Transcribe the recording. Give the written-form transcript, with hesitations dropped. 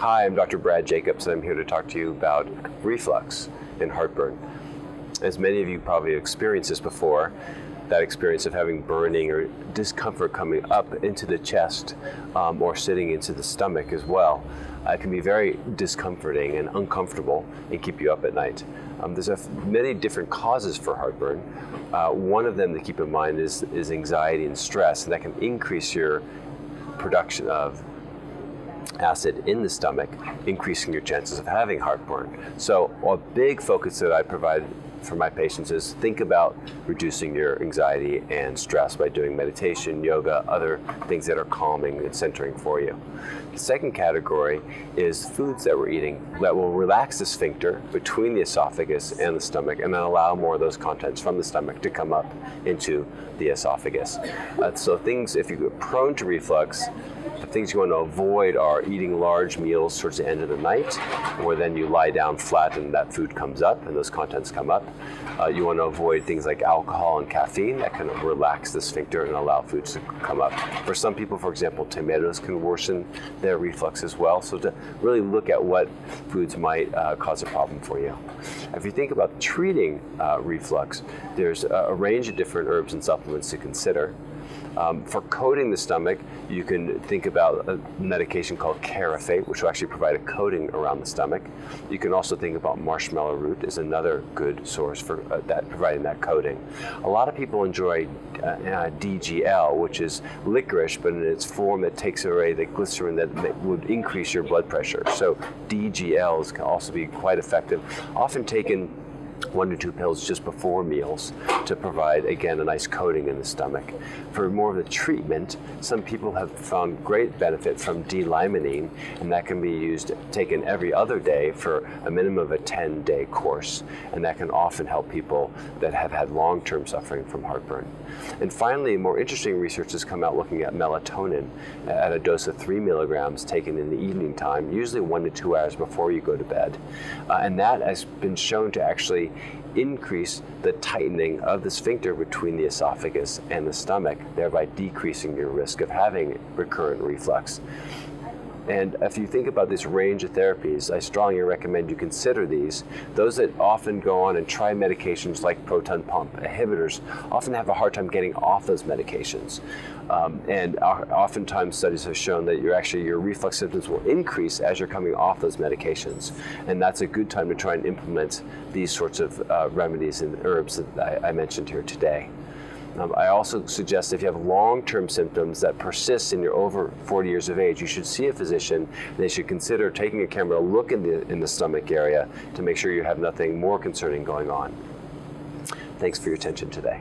Hi, I'm Dr. Brad Jacobs, and I'm here to talk to you about reflux and heartburn. As many of you probably have experienced this before, that experience of having burning or discomfort coming up into the chest or sitting into the stomach as well. It can be very discomforting and uncomfortable and keep you up at night. There's many different causes for heartburn. One of them to keep in mind is anxiety and stress, and that can increase your production of acid in the stomach, increasing your chances of having heartburn. So a big focus that I provide for my patients is think about reducing your anxiety and stress by doing meditation, yoga, other things that are calming and centering for you. The second category is foods that we're eating that will relax the sphincter between the esophagus and the stomach and then allow more of those contents from the stomach to come up into the esophagus. So things, if you're prone to reflux, the things you want to avoid are eating large meals towards the end of the night, where then you lie down flat and that food comes up and those contents come up. You want to avoid things like alcohol and caffeine that can relax the sphincter and allow foods to come up. For some people, for example, tomatoes can worsen their reflux as well. So to really look at what foods might cause a problem for you. If you think about treating reflux, there's a range of different herbs and supplements to consider. For coating the stomach, you can think about a medication called Carafate, which will actually provide a coating around the stomach. You can also think about marshmallow root is another good source for providing that coating. A lot of people enjoy DGL, which is licorice, but in its form that takes away the glycerin that would increase your blood pressure. So DGLs can also be quite effective, often taken 1 to 2 pills just before meals to provide, again, a nice coating in the stomach. For more of the treatment, some people have found great benefit from d-Limonene, and that can be taken every other day for a minimum of a 10-day course, and that can often help people that have had long-term suffering from heartburn. And finally, more interesting research has come out looking at melatonin at a dose of 3 milligrams taken in the evening time, usually 1 to 2 hours before you go to bed. And that has been shown to actually increase the tightening of the sphincter between the esophagus and the stomach, thereby decreasing your risk of having recurrent reflux. And if you think about this range of therapies, I strongly recommend you consider these. Those that often go on and try medications like proton pump inhibitors often have a hard time getting off those medications. And oftentimes studies have shown that your reflux symptoms will increase as you're coming off those medications. And that's a good time to try and implement these sorts of remedies and herbs that I mentioned here today. I also suggest if you have long-term symptoms that persist and you're over 40 years of age, you should see a physician. They should consider taking a camera look in the stomach area to make sure you have nothing more concerning going on. Thanks for your attention today.